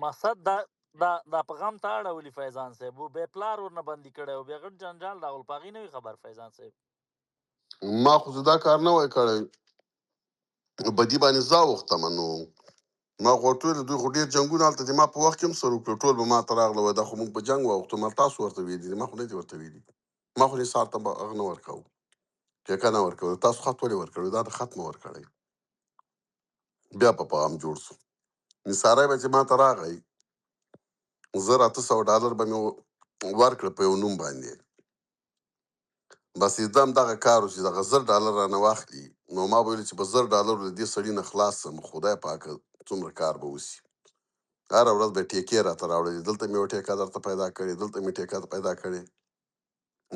مقصد دا په غم ته اړولي فیضان صاحب و بیا پلار ورنه بندي کړی و بیا غټ جنجال راغل په هغې نه وي خبر فیضان صاحب. ما خو زه دا کار نه وای کړی، بدي باندې زه اوښتم. نو ما خو ورته ویل دوی خو ډېر جنګونه هلته دي، ما په وخت کې هم سره وکړل، ټول به ما ته راغله وای دا خو موږ په جنګ واوښتو. ما تاسو ورته ویلي دي؟ ما خو نه دي ورته ویلي. ما خو نثار ته به هغه نه ورکوو، ټېکه نه ورکوو. تاسو خط ولې ورکړی؟ دا د خط مه ورکړی. بیا په غم جوړ شو. نثاری به چې ما ته راغی $1800 به مې ورکړه په یو نوم باندې. بس دم دغه کار و چې دغه $1000 رانه واخلي، نو ما به ویل چې په $1000 له دې سړي نه خلاص شم، خدای پاکه څومره کار به وشي. هره ورځ به ټیکې راته راوړلې، دلته مې یوه ټیکه درته پیدا کړې، دلته مې ټیکه پیدا کړې.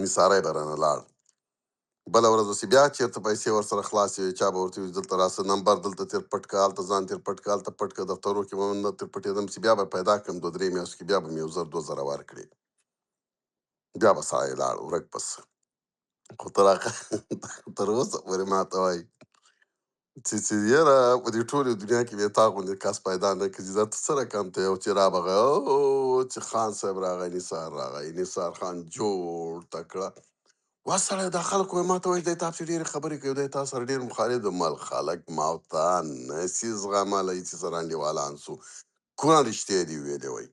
نثاری به رانه لاړ. بله ورځ به چې بیا چېرته پیسې ورسره خلاصې وي، چا به ورته وي دلته راسه نمبر دلته تېر پټ کړه، هلته ځان تېر پټ کړه، هلته پټ کړه. دفترو کې به نه تېر پټېدم چې بیا به پیدا کړم 2-3 میاشتو کې بیا به مې 1000-2000 ورکړې. بیا به سړی لاړ ورک پس. خو تر اوسه پورې ما ته وایي چې یاره په دې ټولې دنیا کې بیا تا غوندې کس پیدا نه کړي، دا ته څه رقم ته یو چې رابغی چې خان صاحب راغی، نثار راغی، نثار خان جوړ تکړه. وا سړی دا خلک وایي ما ته وایي دی تا پسې ډېرې خبرې کوي، دی تا سره ډېر مخالف دی. مل خلک ما ته نسي زغملی چې سره انډیوالان سو. کومه رښتیا دې ویلې وایي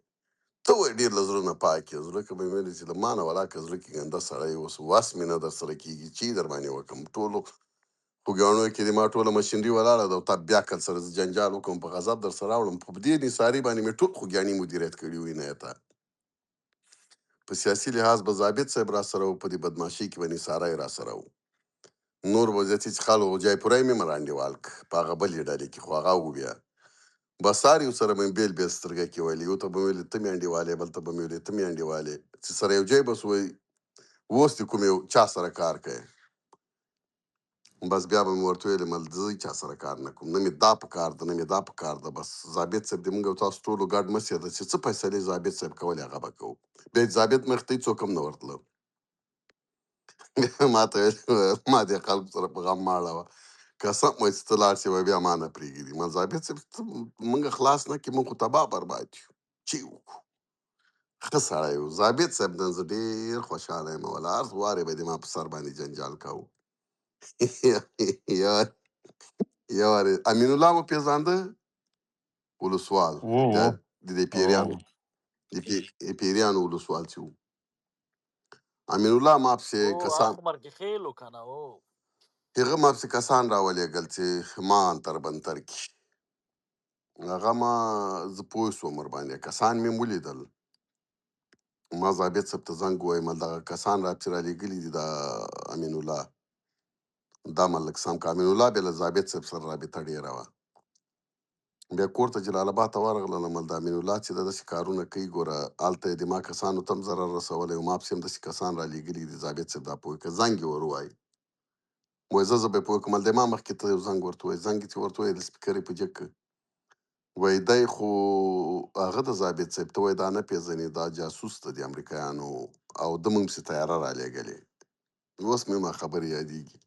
ته وایي ډېر له زړه نه پاک یې. زړه که مې ویلې چې له ما نه ولاکه زړه کې ګنده سړی اوس وس مې نه در سره کېږي چې در باندې وکړم. ټولو خوږیاڼو کې دې ما ټوله مشینري ولاړه ده او تا بیا کل سره زه جنجال وکړم په غضب در سره راوړم. په دې نثاري باندې مې ټول خوږیاڼي مدیریت کړي وي عنایته. په سیاسي لحاظ به ضابط صاحب را سره و، په دې بدماشۍ کې به نثاری را سره و. نور به زیاتې چې خلکو جایپوری مې مر انډیوال که په هغه بلې ډلې کې، خو هغه و بیا بسار یو سره مې بیل بیل سترګه کې ویلې، یو ته به مې ویلې ته مې انډیوالې، بل ته به مې ویلې ته مې انډیوالې، چې سره یو ځای به سو وایي اوس دې کوم یو چا سره کار کوې. بس بیا به مې ورته ویلې مل زه چا سره کار نه کوم، نه مې دا په کار ده نه مې دا په کار ده. بس ضابط صاحب دې موږ او تاسو ټولو ګډ مسې ده چې څه فیصلې ضابط صاحب کولې هغه به کوو. بیا یې ضابط مخې ته څوک هم نه ورتله. ما ته ویل ما دې خلکو سره په غم مه اړوه، قسم وایي چې ته لاړ شې به بیا ما نه پرېږدي. ما ضابط صاحب ته موږ خلاص نه کړې، موږ خو تباه برباد یو. چې وکړو ښه سړی و ضابط صاحب. نن زه ډېر خوشحاله یم ولا هر وارې به دې ما په سر باندې جنجال کوو. یو وارې امین الله مو پېژانده ولسوال وو د وو دې پیریانو وو د پیریانو ولسوال چې و امین الله ما پسې او کسان هغه مرګ خیل و که نه او هغه ما پسې کسان راولېږل چې ما انتر بنتر کړي. هغه ما زه پوه شوم ورباندې کسان مې ولیدل. ما ضابط صاحب ته زنګ ووایم دغه کسان را پسې رالېږلي دي د امین الله دا ملک سم که امین الله بیا له ضابط صاحب سره رابطه ډېره وه. بیا کور ته جلال آباد ته ورغلم د امین الله چې دا داسې کارونه کوي ګوره هلته یې د ما کسانو ته هم ضرر رسولی و ما پسې هم داسې کسان رالېږلي دي ضابط صاحب دا پوه که زنګ یې ور ووایي وایي زه به یې پوه کړم. د ما مخکې ته یو زنګ ورته ووایي زنګ یې چې ورته ووایي د سپیکر یې په جګ کړه وایي دی خو هغه د ضابط صاحب ته وایي دا نه پېژني دا جاسوس دی د امریکایانو او ده موږ پسې تیاره رالېږلې. اوس مې ما خبرې یادېږي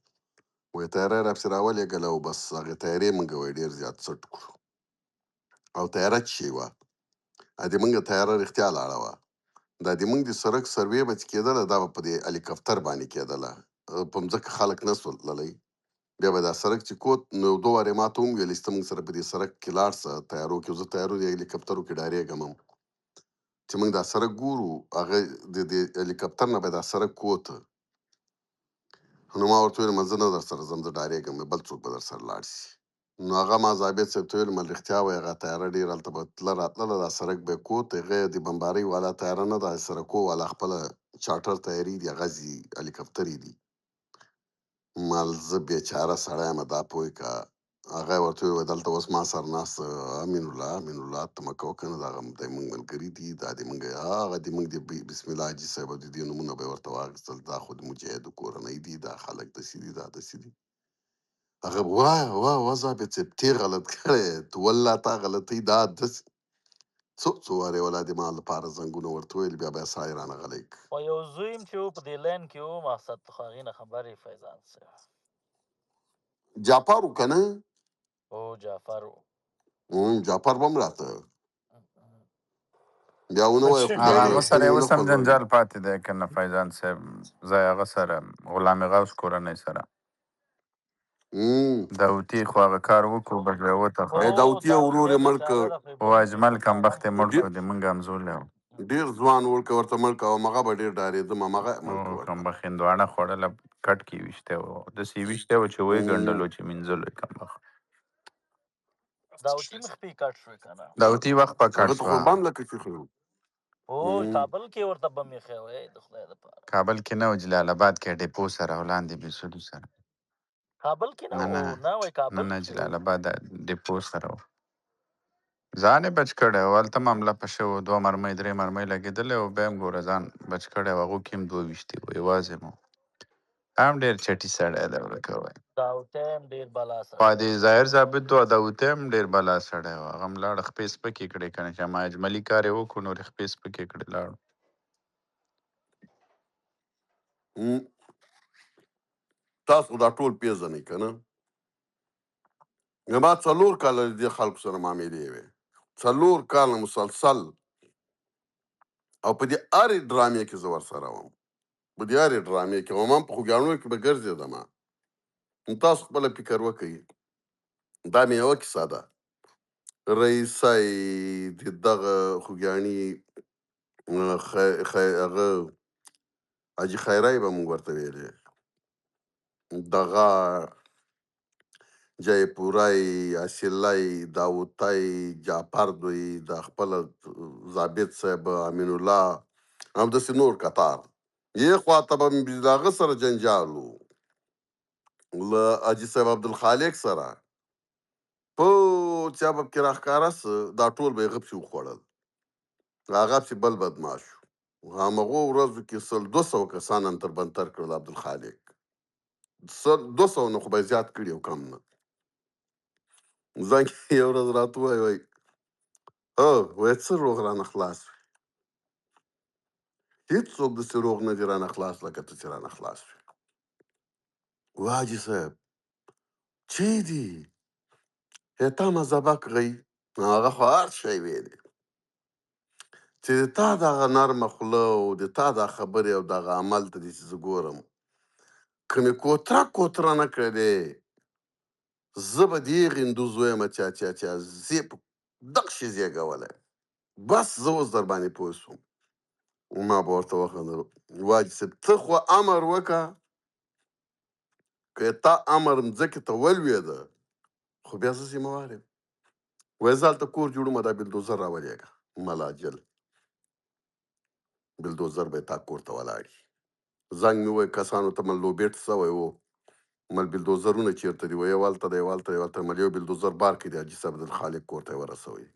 وایي تیاره یې راپسې راولېږله او بس هغې تیارې موږ وایي ډېر زیات څټ کړو او تیاره چې شی وه د موږ تیاره رښتیا لاړه وه. دا د موږ د سړک سروې به چې کېدله دا به په دې هلیکاپټر باندې کېدله په مځکه خلک نه سول تللی. بیا به دا سړک چې کوت نو 2 وارې ما ته هم ویل چې ته موږ سره په دې سړک کې لاړ شه تیارو کې. زه تیارو د هلیکاپټرو کې ډارېږم هم چې موږ دا سړک ګورو هغه د هلیکاپټر نه به دا سړک کوته. نو ما ورته ویل زه نه در سره ځم زه ډارېږم بل څوک به در سره لاړ شي. نو هغه ما ضابط صاحب ته ویل رښتیا وایي هغه تیاره ډېر هلته به تله راتلله دا سړک به یې کوت هغه د بمبارۍ والا تیاره نه ده سړکو والا خپله چارټر تیارې دي هغه ځي هلیکاپټرې دي. مال زه بېچاره سړی یم دا پوه که هغه یې ورته وویل دلته اوس ما سره ناست امین الله ته مه کوه که نه دغه دی موږ ملګري دي دا د موږ هغه د موږ د بسم الله حاجي صاحب او د دې نومونه به یې ورته واخیستل دا خو د مجاهدو کورنۍ دي دا خلک داسې دي دا داسې دي. هغه واه ضابط صاحب ته غلط کړی ته والله تا غلطۍ دا داسې څو وارې ولا د ما لپاره زنګونه ورته ویل بیا به یې سړی رانه غلی کړ. خو یو زوی م چې و په دې لاین کې و مقصد خو هغې نه خبر یې فیضان صاحب جعفر و که نه او جعفر و جعفر به هم راته بیا ونه وایه خوږیاڼي هغه او سره سپینې ونه اوس هم خوځوي. جنجال پاتې دی که نه فیضان صاحب. زه هغه سره غلام غوث کورنۍ سره داوطي خو هغه کار وکړو بس بیا خو وټاخه. داوطي او ورور داوطي یې مړ بیچاره د که او خیبر اجمل پښتونخوا کمبخت هم یې مړ ډېر کړو د موږ همزولی و. ډېر ځوان وړ که ورته مړ که او هغه به ډېر ډارېده هغه مړ که او ورته. کمبخت هندواڼه خوړله کټ کې یې ویشتی و، داسې یې ویشتی و چې ویې ګنډلو چې مینځلو یې کمبخت. داوطي مې خپې کټ شوې که نه. داوطي وخت په کټ هغه ته شوه. قربان لکه چې خو او کابل کې ورته بم ایښی وی د خدای دپاره. کابل کې نه و، جلال آباد کې ډیپو سره ولاندې بېسلو سره. کابل کې نه نه و، نه نه وای نه کابل نه کې جلال و. آباد ډیپو سره و. ځان یې بچ کړی و، هلته معامله په شوې وه، 2 مرمۍ 3 مرمۍ لګېدلې و، بیا هم ګوره ځان بچ کړی و، هغو کې هم 2 ویشتي و، یوازې مو. هم ډېر چټي سړی دی ورکه وایي. داوطی هم ډېر بلا خوا سړی دې و. ظاهر ثابت و، داوطی هم ډېر بلا سړی و، هغه هم لاړه خپې سپکې کړې که نه، چې ما اجملي کار یې وکړو نورې خپې سپکې کړې لاړو. تاسو دا ټول پیژنئ که نه. ما 4 کاله د دې خلکو سره معاملې وې، 4 کاله مسلسل، او په دې هرې ډرامې کې زه ورسره وم، په دې هرې ډرامې کې وم، هم په خوږیاڼو کې به ګرځېدم. نو تاسو خپله فکر وکئ، دا مې یوه کیسه ده. رئیسی د دغه خوږیاڼي هغه حاجي خیرای به مونږ ورته ویلې، دغه جیپورای، اصیلی، داوطی، جعفر دوی، د خپله ضابط صاحب امین الله، همداسې نور کتار. یې خواته به مې د هغه سره جنجال و، له حاجي صاحب عبدالخالق سره په چا به پکې راښکاره سه، دا ټول به یې هغه پسې وخوړل، هغه پسې بل بدماش شو. همغو ورځو کې 200 کسان انتر بنتر کړل عبدالخالق، 200 نه خو به یې زیات کړي او کم نه. زنګ یې یو ورځ راته ووایي، وایي وایي څه روغ رانه خلاص وي؟ هېڅوک داسې روغ نه دي رانه خلاص لکه ته چې رانه خلاص وي. وایي حاجي صاحب چی دي؟ تا مذهبک غی، هغه خو هر شی ویلې، چې د تا دغه نرمه خوله او د تا دا خبرې او دغه عمل ته دې چې زه ګورم، که مې کوتره نه کړی دی، زه به د هغې هندو زوی یم چې زه یې په دغه شي زېږولی، بس زه اوس در باندې پوه شوم. ما به ورته وخندل، واجي صاحب ته خو امر وکړه، که تا امر مځکې ته ولوېده خو بیا زه ذمهوار یم. وایي زه هلته کور جوړوم، دا بلدوزر راولېږه، ملاجل بلدوزر به یې تا کور ته ولاړ وي. زنګ مې ووایي کسانو ته مل لوبېټ سوی و، مل بلدوزرونه چېرته دي؟ وایي یو هلته دی، یو هلته دی، یو هلته دی. مل یو بلدوزر بار کې دی، حاجي صاحب عبدالخالق کور ته یې ورسوی.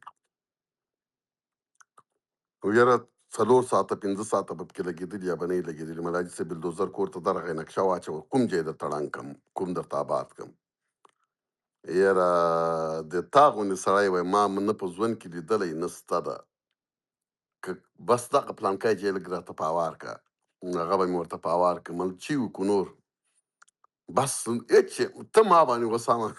یاره 4 ساعته 5 ساعته به پکې لګېدلي یا به نه یې لګېدلي. مل حاجي صاحب بلدوزر کور ته درغی نقشه واچوه، کوم ځای د تړنګ کړم، کوم درته آباد کړم. یاره د تا غوندې سړی وایي ما نه په ژوند کې لیدلی نه سته ده، که بس دغه پلانکی ځای لږ راته په هوار کړه. هغه به مې ورته په هوار کړه. مل چې وکړو نور بس هېڅ ته ما باندې غوسه مه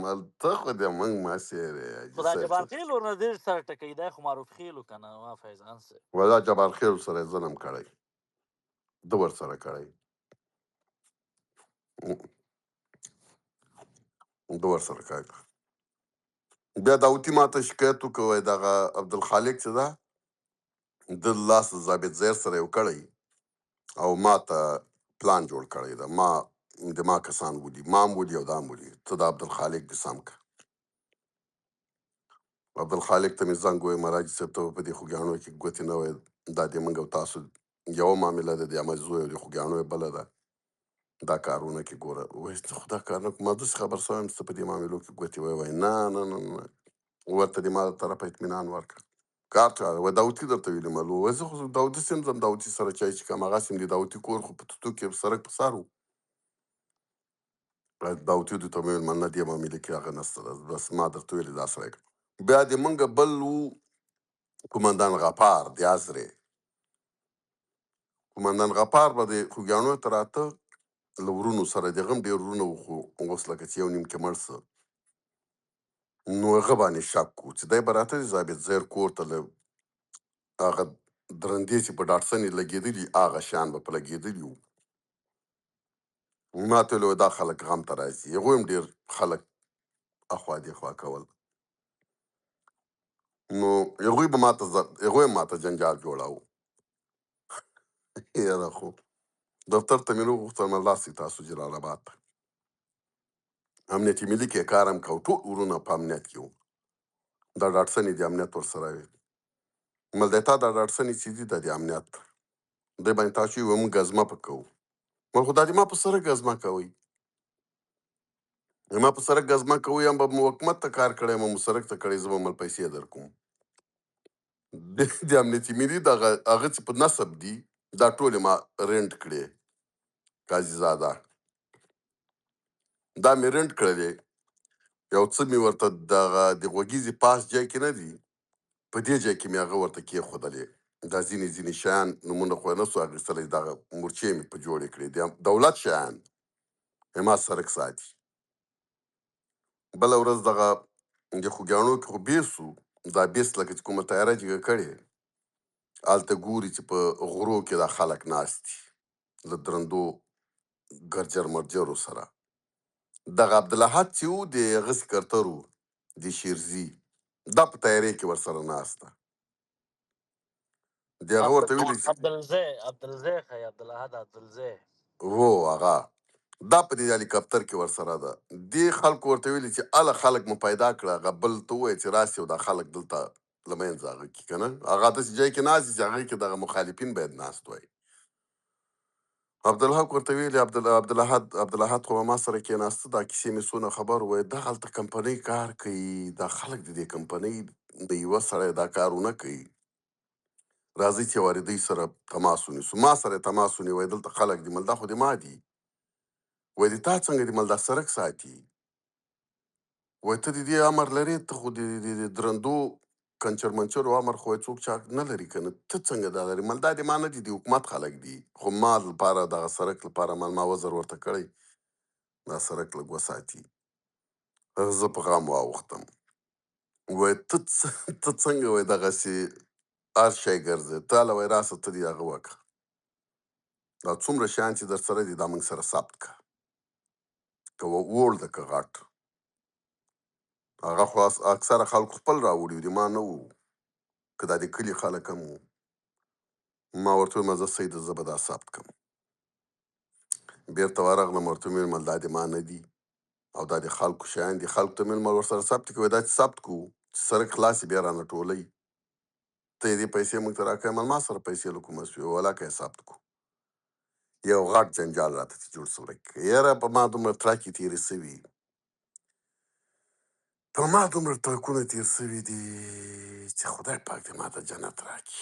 مل ته خو دې موږ مسېر یې حاجي خو دا صاحب. جبار خیل ورنه ډېر سره ټکوي، دی خو معروف خیل و که نه ما فیضان صاحب. وایي دا جبار خیل سره یې ظلم کړی، ده ورسره کړی، ده ورسره کړی. بیا داوطي ما ته شکایت وکړ، وایي دغه عبدالخالق چې ده ده لاس د ضابط زیر سره یو کړی او ما ته پلان جوړ کړی ده، د ما کسان ولي، ما هم ولي او دا هم ولي، ته د عبدالخالق دې سم کړه. عبدالخالق ته مې زنګ ووایي مراجي صاحب ته به په دې خوږیاڼو کې ګوتې نه وایي، دا د موږ او تاسو یوه معامله ده، د احمد زوی او د خوږیاڼو یې بله ده، دا کارونه کې ګوره. وایي ته خو دا کار نه کوم، ما داسې خبر شوی یم چې ته په دې معاملو کې ګوتې وایي. وایي نه نه نه نه، ورته دې ما له طرفه اطمینان ورکړه. کار چا وایي داوطي درته ویلي مل و. وایي زه خو داوطي صاحب ځم داوطي سره چای څښم، هغسې هم د داوطي کور خو په توتو کې سړک په سر و. داوطي دوی ته مې ویل نه دې معاملې کې هغه نسته ده، بس ما درته ویلې دا سړی. بیا د موږ بل و قومندان غفار د ازرې، قومندان غفار به د خوږیاڼو ته راته له ورونو سره، د هغه هم ډېر ورونه وو خو اوس لکه چې یو نیم کې مړ شه، نو هغه باندې شک و چې دی به راته د ضابط زیر کور ته له هغه درندې چې په ډاټسن یې لګېدلي هغه شیان به په لګېدلي وو. ما ته ویل دا خلک غم ته راځي. هغوی هم ډېر خلک اخوا دېخوا کول. نو هغوی هم ماته جنجال جوړاوه. یاره خو دفتر ته مې وغوښتل ملاسي تاسو جلال آباد ته امنیتي ملي کې کار هم کوو، ټول ورونه په امنیت کې وو. دا ډاټسن یې د امنیت ورسره وي. مل دی تا دا ډاټسن یې چې دي دا د امنیت دی باندې تاسو وایي موږ ګزمه په کوو. مل خو دا د ما په سره ګزمه کوئ. ما په سرک ګزمه کوئ هم به مو حکومت ته کار کړی مو سرک ته کړی زه به مل پیسې در کوم. د امنیتي ملي دغه هغه چې په نصب دي دا ټولې ما رینټ کړې قاضي زاده. دا مې رینټ کړلې یو څه مې ورته دغه د غوږیزې پاس ځای کې نه دي په دې ځای کې مې هغه ورته کېښودلې. دا ځینې شیان نومونه خو یې نه سو اخیستلی دغه مورچې مې په جوړې کړې د دولت شیان ما سرک ساتي. بله ورځ دغه د خوږیاڼو کې خو بیس وو. دا بیس لکه چې کومه تیاره جګه کړې هلته ګوري چې په غرو کې دا خلک ناست دي له درندو ګرجر مرجرو سره. دغه عبدالاحد چې و د هغه سکرتر و د شیرزي دا په تیارې کې ورسره ناست ده. د هغه ورته ویلي چې عبدالزی ښایي عبدالاحد عبدالزی هو هغه دا په دې هلیکاپټر کې ورسره ده. دې خلکو ورته ویلي چې اله خلک مو پیدا کړه هغه بل ته ووایه چې راسي او دا خلک دلته له منځه هغه کړي که نه هغه داسې ځای کې ناست دي چې هغې کې دغه مخالفین باید ناست وای. عبدالحق ورته ویلي عبدالاحد خو به ما سره کېناسته دا کیسې مې څونه خبر ووایه دا هلته کمپنۍ کار کوي دا خلک د دې کمپنۍ د یوه سړی دا کار ونه کوي راځئ چې وارې دوی سره تماس ونیسو. ما سره یې تماس ونیو وایي دلته خلک دي مل دا خو د ما دي. وایي د تا څنګه دي مل دا سرک ساتي. وایي ته د دې امر لرې ته خو د درندو کنچر منچرو امر خو څوک چا نه لري که نه ته څنګه دا لري مل دا د ما نه دي د حکومت خلک دي خو ما لپاره دغه سرک لپاره ما وزر ورته کړی دا سرک لږ وساتي. زه په غم واوښتم. وایي ته څنګه وایي دغسې هر شی ګرځې ته هله وایي راسه ته دې هغه وکړه دا څومره شیان چې در سره دي دا موږ سره ثبت کړه که ووړ ده که غټ. هغه خو اکثره خلکو خپل راوړي وو د ما نه وو که دا د کلي خلک هم وو. ما ورته ویل زه سیده زه به دا ثبت کړم. بېرته ورغلم ورته مې ویل دا د ما نه دي او دا د خلکو شیان دي خلکو ته مې ویل ورسره ثبت کوي دا چې ثبت کوو چې سرک خلاص بیا رانه ټولوي ته یې دې پیسې موږ ته راکوې ما سره پیسې له کومه سوې ولاکه یې ثبت کړو. یو غټ جنجال راته چې جوړ سوی یاره په ما دومره ترکې تېرې سوي په ما دومره ترکونه تېر سوي دي چې خدای پاک دې ما ته جنت راکړي.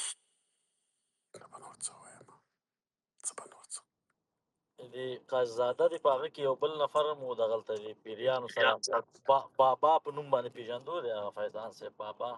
نه به نور څه ووایم څه به نور څه د قاضي زاده دی په هغه کې یو بل نفر هم و دغلته د پیریانو سره بابا په نوم باندې پېژندو دی هغه فیضان صاحب بابا